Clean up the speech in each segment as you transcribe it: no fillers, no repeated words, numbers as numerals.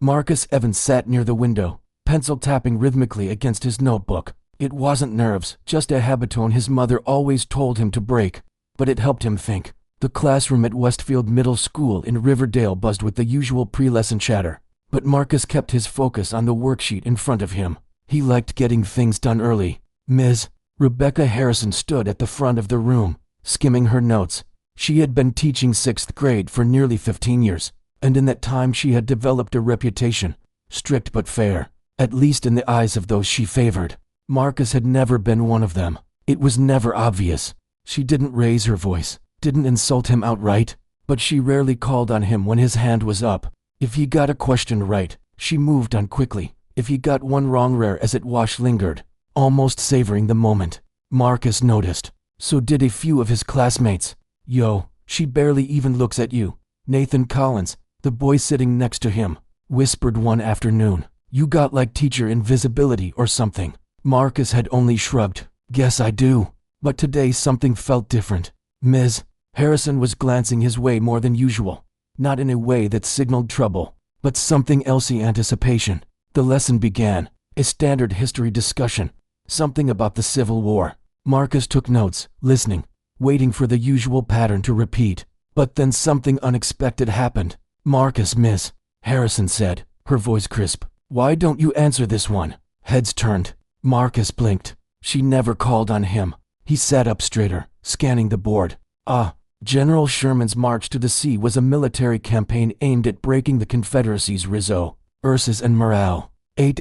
Marcus Evans sat near the window, pencil tapping rhythmically against his notebook. It wasn't nerves, just a habitone his mother always told him to break, but it helped him think. The classroom at Westfield Middle School in Riverdale buzzed with the usual pre-lesson chatter, but Marcus kept his focus on the worksheet in front of him. He liked getting things done early. Ms. Rebecca Harrison stood at the front of the room, skimming her notes. She had been teaching 6th grade for nearly 15 years, and in that time she had developed a reputation, strict but fair, at least in the eyes of those she favored. Marcus had never been one of them. It was never obvious. She didn't raise her voice, didn't insult him outright, but she rarely called on him when his hand was up. If he got a question right, she moved on quickly. If he got one wrong, rare as it was, lingered, almost savoring the moment. Marcus noticed. So did a few of his classmates. Yo, she barely even looks at you. Nathan Collins, the boy sitting next to him, whispered one afternoon. You got like teacher invisibility or something. Marcus had only shrugged. Guess I do. But today something felt different. Ms. Harrison was glancing his way more than usual. Not in a way that signaled trouble, but something else. Anticipation. The lesson began. A standard history discussion. Something about the Civil War. Marcus took notes, listening, waiting for the usual pattern to repeat. But then something unexpected happened. Marcus, Ms. Harrison said, her voice crisp. Why don't you answer this one? Heads turned. Marcus blinked. She never called on him. He sat up straighter, scanning the board. General Sherman's March to the Sea was a military campaign aimed at breaking the Confederacy's resources and morale. 8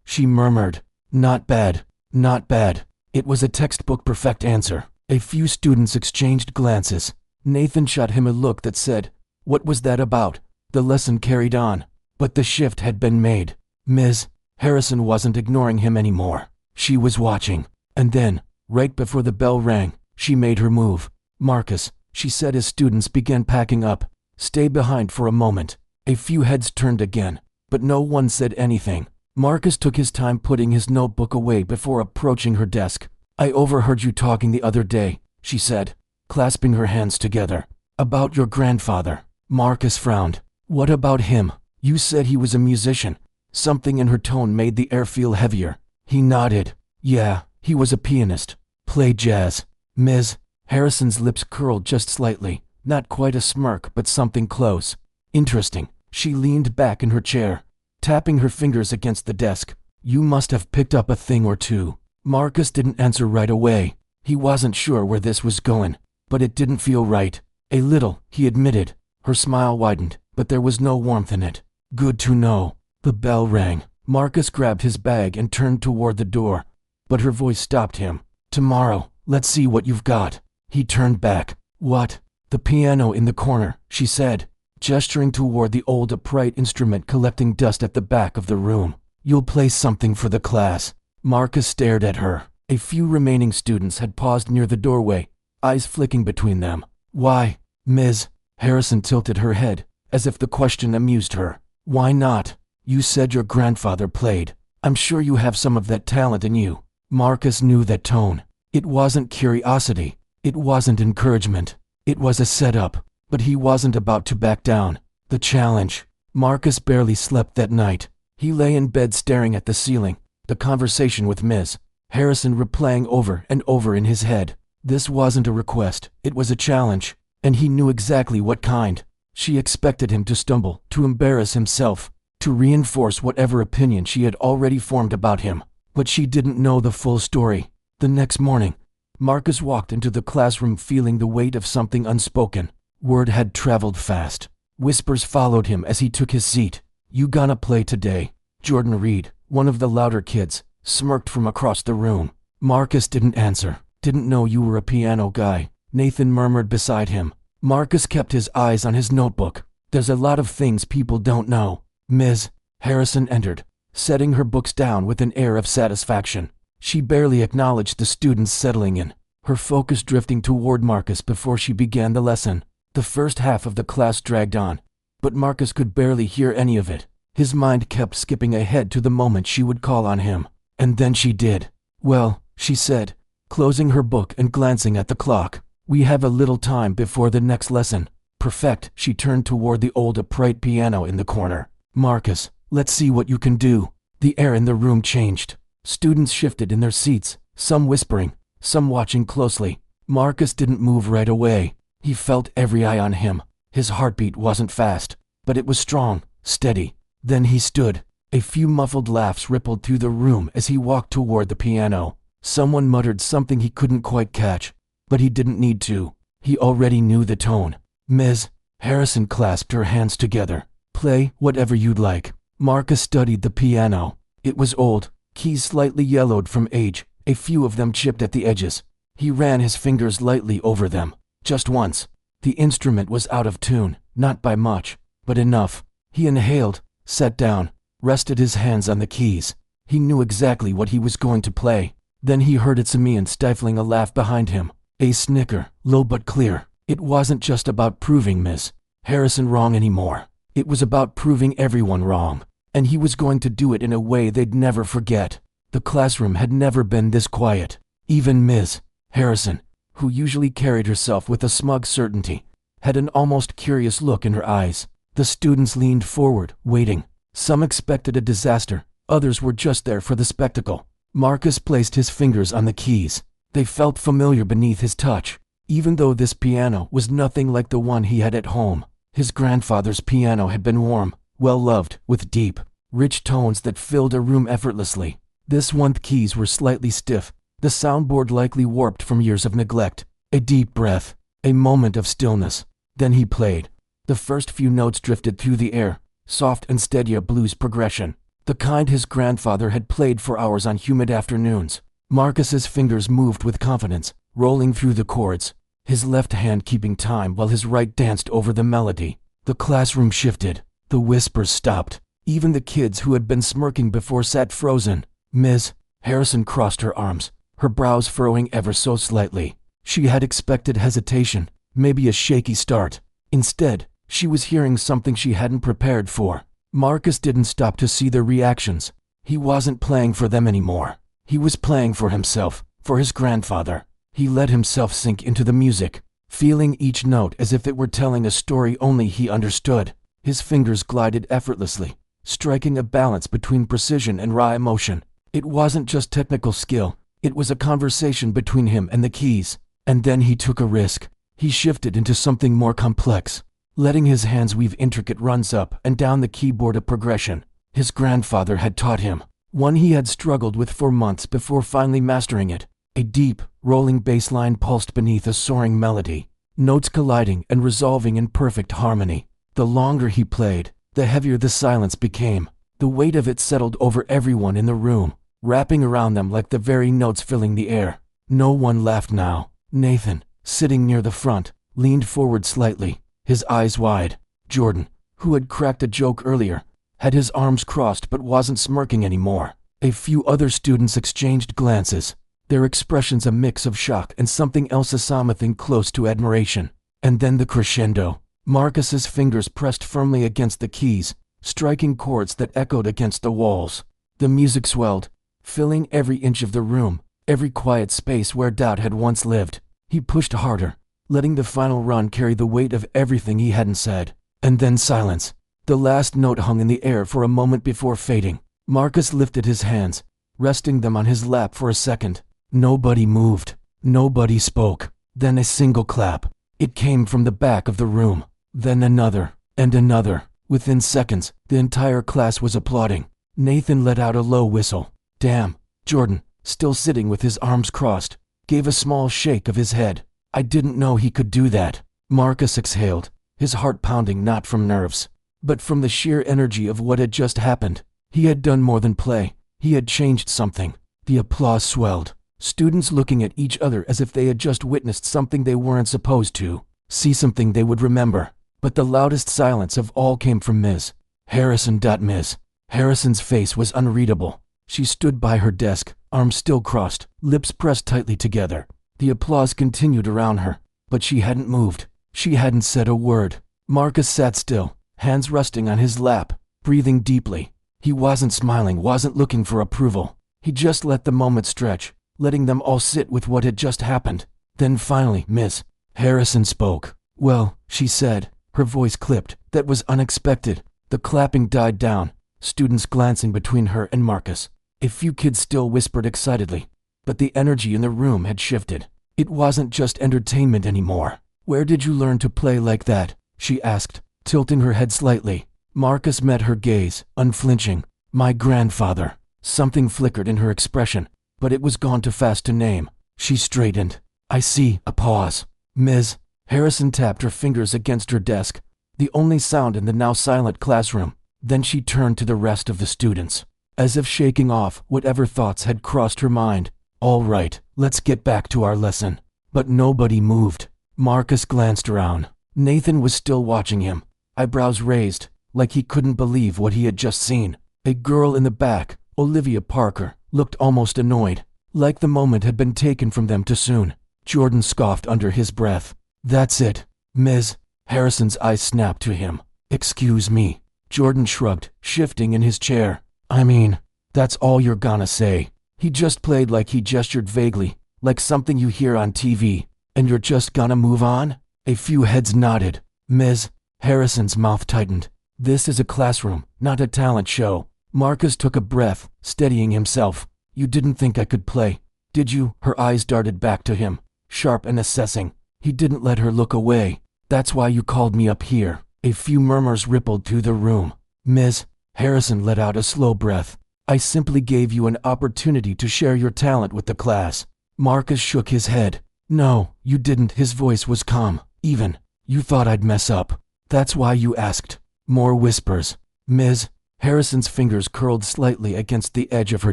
she murmured. Not bad, not bad. It was a textbook perfect answer. A few students exchanged glances. Nathan shot him a look that said, what was that about? The lesson carried on, but the shift had been made. Ms. Harrison wasn't ignoring him anymore. She was watching. And then, right before the bell rang, she made her move. Marcus, she said as students began packing up, stay behind for a moment. A few heads turned again, but no one said anything. Marcus took his time putting his notebook away before approaching her desk. I overheard you talking the other day, she said, clasping her hands together. About your grandfather. Marcus frowned. What about him? You said he was a musician. Something in her tone made the air feel heavier. He nodded. Yeah, he was a pianist. Played jazz. Ms. Harrison's lips curled just slightly. Not quite a smirk, but something close. Interesting. She leaned back in her chair, tapping her fingers against the desk. You must have picked up a thing or two. Marcus didn't answer right away. He wasn't sure where this was going, but it didn't feel right. A little, he admitted. Her smile widened, but there was no warmth in it. Good to know. The bell rang. Marcus grabbed his bag and turned toward the door, but her voice stopped him. Tomorrow, let's see what you've got. He turned back. What? The piano in the corner, she said, gesturing toward the old upright instrument collecting dust at the back of the room. You'll play something for the class. Marcus stared at her. A few remaining students had paused near the doorway, eyes flicking between them. Why, Ms. Harrison tilted her head, as if the question amused her. Why not? You said your grandfather played. I'm sure you have some of that talent in you. Marcus knew that tone. It wasn't curiosity. It wasn't encouragement. It was a setup, but he wasn't about to back down. The challenge. Marcus barely slept that night. He lay in bed staring at the ceiling, the conversation with Ms. Harrison replaying over and over in his head. This wasn't a request, it was a challenge, and he knew exactly what kind. She expected him to stumble, to embarrass himself, to reinforce whatever opinion she had already formed about him. But she didn't know the full story. The next morning, Marcus walked into the classroom feeling the weight of something unspoken. Word had traveled fast. Whispers followed him as he took his seat. You gonna play today? Jordan Reed, one of the louder kids, smirked from across the room. Marcus didn't answer. Didn't know you were a piano guy, Nathan murmured beside him. Marcus kept his eyes on his notebook. There's a lot of things people don't know. Ms. Harrison entered, setting her books down with an air of satisfaction. She barely acknowledged the students settling in, her focus drifting toward Marcus before she began the lesson. The first half of the class dragged on, but Marcus could barely hear any of it. His mind kept skipping ahead to the moment she would call on him. And then she did. Well, she said, closing her book and glancing at the clock. We have a little time before the next lesson. Perfect. She turned toward the old upright piano in the corner. "Marcus, let's see what you can do." The air in the room changed. Students shifted in their seats, some whispering, some watching closely. Marcus didn't move right away. He felt every eye on him. His heartbeat wasn't fast, but it was strong, steady. Then he stood. A few muffled laughs rippled through the room as he walked toward the piano. Someone muttered something he couldn't quite catch, but he didn't need to. He already knew the tone. "Ms. Harrison," clasped her hands together. "Play whatever you'd like." Marcus studied the piano. It was old, keys slightly yellowed from age, a few of them chipped at the edges. He ran his fingers lightly over them. Just once. The instrument was out of tune, not by much, but enough. He inhaled, sat down, rested his hands on the keys. He knew exactly what he was going to play. Then he heard Isamian stifling a laugh behind him. A snicker, low but clear. It wasn't just about proving Ms. Harrison wrong anymore. It was about proving everyone wrong. And he was going to do it in a way they'd never forget. The classroom had never been this quiet. Even Ms. Harrison, who usually carried herself with a smug certainty, had an almost curious look in her eyes. The students leaned forward, waiting. Some expected a disaster, others were just there for the spectacle. Marcus placed his fingers on the keys. They felt familiar beneath his touch, even though this piano was nothing like the one he had at home. His grandfather's piano had been warm, well-loved, with deep, rich tones that filled a room effortlessly. This one's keys were slightly stiff, the soundboard likely warped from years of neglect. A deep breath, a moment of stillness. Then he played. The first few notes drifted through the air, soft and steady, a blues progression, the kind his grandfather had played for hours on humid afternoons. Marcus's fingers moved with confidence, rolling through the chords, his left hand keeping time while his right danced over the melody. The classroom shifted. The whispers stopped. Even the kids who had been smirking before sat frozen. Ms. Harrison crossed her arms, her brows furrowing ever so slightly. She had expected hesitation, maybe a shaky start. Instead, she was hearing something she hadn't prepared for. Marcus didn't stop to see their reactions. He wasn't playing for them anymore. He was playing for himself, for his grandfather. He let himself sink into the music, feeling each note as if it were telling a story only he understood. His fingers glided effortlessly, striking a balance between precision and raw emotion. It wasn't just technical skill, it was a conversation between him and the keys. And then he took a risk. He shifted into something more complex, letting his hands weave intricate runs up and down the keyboard, a progression his grandfather had taught him, one he had struggled with for months before finally mastering it. A deep, rolling bass line pulsed beneath a soaring melody, notes colliding and resolving in perfect harmony. The longer he played, the heavier the silence became. The weight of it settled over everyone in the room, wrapping around them like the very notes filling the air. No one laughed now. Nathan, sitting near the front, leaned forward slightly, his eyes wide. Jordan, who had cracked a joke earlier, had his arms crossed but wasn't smirking anymore. A few other students exchanged glances, their expressions a mix of shock and something else, something close to admiration. And then the crescendo. Marcus's fingers pressed firmly against the keys, striking chords that echoed against the walls. The music swelled, filling every inch of the room, every quiet space where doubt had once lived. He pushed harder, letting the final run carry the weight of everything he hadn't said. And then silence. The last note hung in the air for a moment before fading. Marcus lifted his hands, resting them on his lap for a second. Nobody moved. Nobody spoke. Then a single clap. It came from the back of the room. Then another, and another. Within seconds, the entire class was applauding. Nathan let out a low whistle. Damn. Jordan, still sitting with his arms crossed, gave a small shake of his head. I didn't know he could do that. Marcus exhaled, his heart pounding not from nerves, but from the sheer energy of what had just happened. He had done more than play. He had changed something. The applause swelled, students looking at each other as if they had just witnessed something they weren't supposed to see, something they would remember. But the loudest silence of all came from Ms. Harrison. Ms. Harrison's face was unreadable. She stood by her desk, arms still crossed, lips pressed tightly together. The applause continued around her, but she hadn't moved. She hadn't said a word. Marcus sat still, hands resting on his lap, breathing deeply. He wasn't smiling, wasn't looking for approval. He just let the moment stretch, letting them all sit with what had just happened. Then finally, Ms. Harrison spoke. Well, she said, her voice clipped. That was unexpected. The clapping died down, students glancing between her and Marcus. A few kids still whispered excitedly, but the energy in the room had shifted. It wasn't just entertainment anymore. "Where did you learn to play like that?" she asked, tilting her head slightly. Marcus met her gaze, unflinching. "My grandfather." Something flickered in her expression, but it was gone too fast to name. She straightened. "I see." A pause. "Ms. Harrison tapped her fingers against her desk, the only sound in the now silent classroom. Then she turned to the rest of the students, as if shaking off whatever thoughts had crossed her mind. "All right, let's get back to our lesson." But nobody moved. Marcus glanced around. Nathan was still watching him, eyebrows raised, like he couldn't believe what he had just seen. A girl in the back, Olivia Parker, looked almost annoyed, like the moment had been taken from them too soon. Jordan scoffed under his breath. "That's it, Ms." Harrison's eyes snapped to him. "Excuse me." Jordan shrugged, shifting in his chair. "I mean, that's all you're gonna say. He just played like he gestured vaguely, like something you hear on TV, and you're just gonna move on?" A few heads nodded. "Ms." Harrison's mouth tightened. "This is a classroom, not a talent show." Marcus took a breath, steadying himself. "You didn't think I could play, did you?" Her eyes darted back to him, sharp and assessing. He didn't let her look away. "That's why you called me up here." A few murmurs rippled through the room. "Ms." Harrison let out a slow breath. "I simply gave you an opportunity to share your talent with the class." Marcus shook his head. "No, you didn't." His voice was calm, even. "You thought I'd mess up. That's why you asked." More whispers. "Ms." Harrison's fingers curled slightly against the edge of her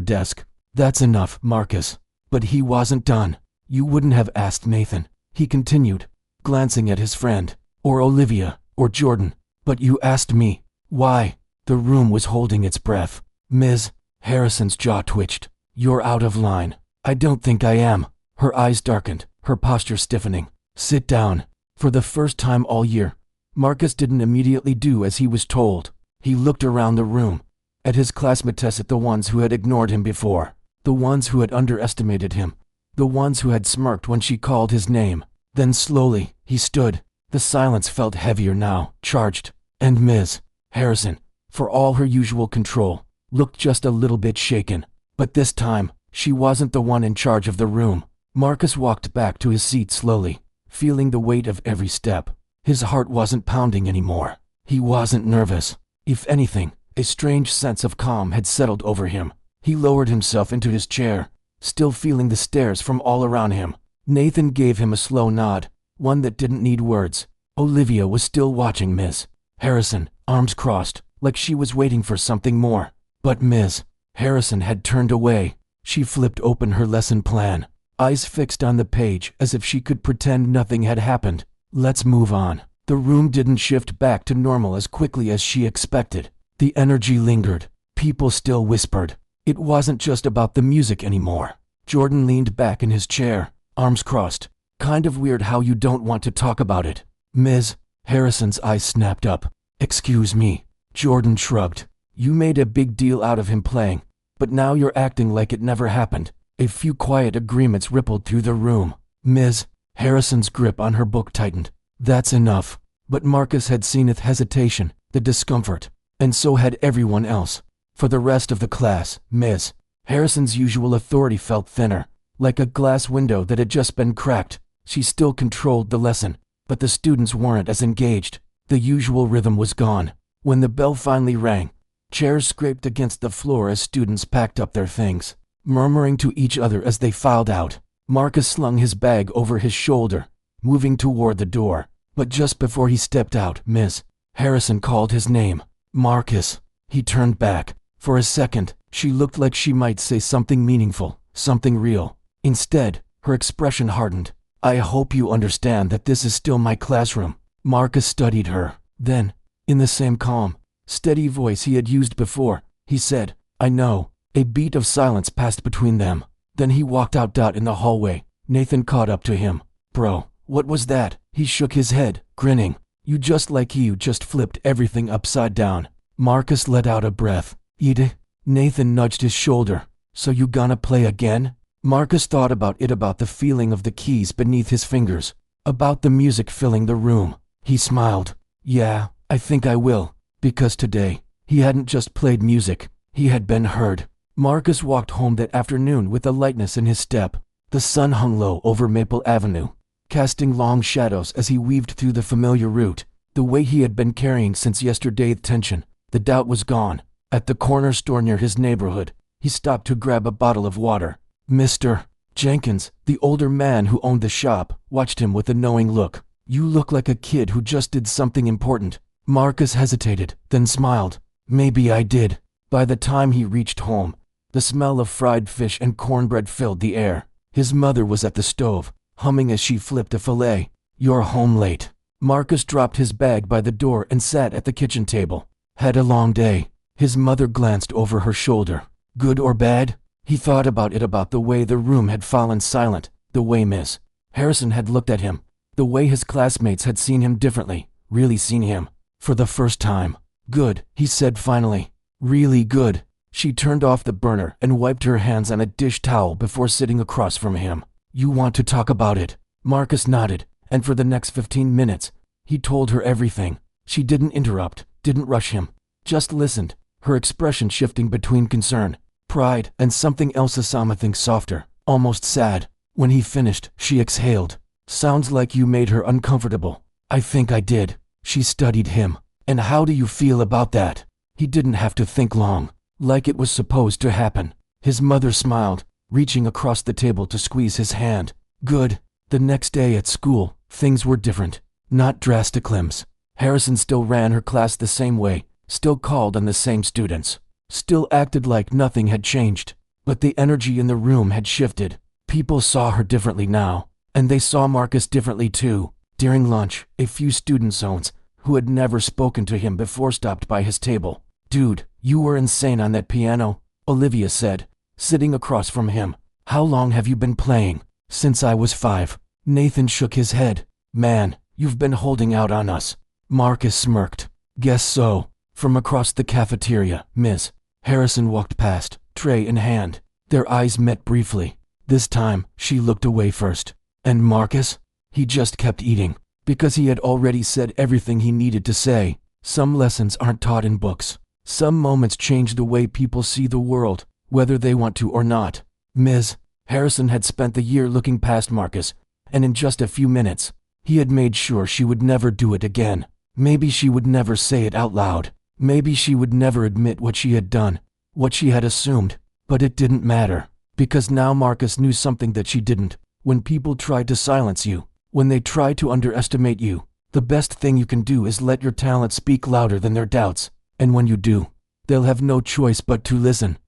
desk. "That's enough, Marcus." But he wasn't done. "You wouldn't have asked Nathan," he continued, glancing at his friend, "or Olivia, or Jordan. But you asked me. Why?" The room was holding its breath. "Ms." Harrison's jaw twitched. "You're out of line." "I don't think I am." Her eyes darkened, her posture stiffening. "Sit down." For the first time all year, Marcus didn't immediately do as he was told. He looked around the room, at his classmates, at the ones who had ignored him before, the ones who had underestimated him, the ones who had smirked when she called his name. Then slowly, he stood. The silence felt heavier now, charged. And Ms. Harrison, for all her usual control, looked just a little bit shaken. But this time, she wasn't the one in charge of the room. Marcus walked back to his seat slowly, feeling the weight of every step. His heart wasn't pounding anymore. He wasn't nervous. If anything, a strange sense of calm had settled over him. He lowered himself into his chair, still feeling the stares from all around him. Nathan gave him a slow nod, one that didn't need words. Olivia was still watching Ms. Harrison, arms crossed, like she was waiting for something more. But Ms. Harrison had turned away. She flipped open her lesson plan, eyes fixed on the page as if she could pretend nothing had happened. "Let's move on." The room didn't shift back to normal as quickly as she expected. The energy lingered. People still whispered. It wasn't just about the music anymore. Jordan leaned back in his chair, arms crossed. "Kind of weird how you don't want to talk about it." Ms. Harrison's eyes snapped up. "Excuse me." Jordan shrugged. "You made a big deal out of him playing, but now you're acting like it never happened." A few quiet agreements rippled through the room. Ms. Harrison's grip on her book tightened. "That's enough." But Marcus had seen the hesitation, the discomfort, and so had everyone else. For the rest of the class, Ms. Harrison's usual authority felt thinner, like a glass window that had just been cracked. She still controlled the lesson, but the students weren't as engaged. The usual rhythm was gone. When the bell finally rang, chairs scraped against the floor as students packed up their things, murmuring to each other as they filed out. Marcus slung his bag over his shoulder, moving toward the door. But just before he stepped out, Ms. Harrison called his name. "Marcus." He turned back. For a second, she looked like she might say something meaningful, something real. Instead, her expression hardened. "I hope you understand that this is still my classroom." Marcus studied her. Then, in the same calm, steady voice he had used before, he said, "I know." A beat of silence passed between them. Then he walked out. In the hallway, Nathan caught up to him. "Bro, what was that?" He shook his head, grinning. You just flipped everything upside down." Marcus let out a breath. "Eat." Nathan nudged his shoulder. "So you gonna play again?" Marcus thought about the feeling of the keys beneath his fingers, about the music filling the room. He smiled. "Yeah, I think I will. because today, he hadn't just played music, he had been heard. Marcus walked home that afternoon with a lightness in his step. The sun hung low over Maple Avenue, casting long shadows as he weaved through the familiar route. The way he had been carrying since yesterday's tension, the doubt was gone. At the corner store near his neighborhood, he stopped to grab a bottle of water. Mr. Jenkins, the older man who owned the shop, watched him with a knowing look. You look like a kid who just did something important. Marcus hesitated, then smiled. Maybe I did. By the time he reached home, the smell of fried fish and cornbread filled the air. His mother was at the stove, humming as she flipped a fillet. You're home late. Marcus dropped his bag by the door and sat at the kitchen table. Had a long day. His mother glanced over her shoulder. Good or bad? He thought about the way the room had fallen silent, the way Miss Harrison had looked at him, the way his classmates had seen him differently, really seen him, for the first time. Good, he said finally. Really good. She turned off the burner and wiped her hands on a dish towel before sitting across from him. You want to talk about it? Marcus nodded, and for the next 15 minutes, he told her everything. She didn't interrupt, didn't rush him, just listened, her expression shifting between concern, pride, and something else, something softer, almost sad. When he finished, she exhaled. Sounds like you made her uncomfortable. I think I did. She studied him. And how do you feel about that? He didn't have to think long, like it was supposed to happen. His mother smiled, reaching across the table to squeeze his hand. Good. The next day at school, things were different. Not drastic limbs. Harrison still ran her class the same way, still called on the same students, still acted like nothing had changed. But the energy in the room had shifted. People saw her differently now, and they saw Marcus differently too. During lunch, a few student zones, who had never spoken to him before, stopped by his table. Dude, you were insane on that piano, Olivia said, sitting across from him. How long have you been playing? Since I was 5. Nathan shook his head. Man, you've been holding out on us. Marcus smirked. Guess so. From across the cafeteria, Ms. Harrison walked past, tray in hand. Their eyes met briefly. This time, she looked away first. And Marcus? He just kept eating, because he had already said everything he needed to say. Some lessons aren't taught in books. Some moments change the way people see the world, whether they want to or not. Ms. Harrison had spent the year looking past Marcus, and in just a few minutes, he had made sure she would never do it again. Maybe she would never say it out loud. Maybe she would never admit what she had done, what she had assumed. But it didn't matter, because now Marcus knew something that she didn't. When people try to silence you, when they try to underestimate you, the best thing you can do is let your talent speak louder than their doubts. And when you do, they'll have no choice but to listen.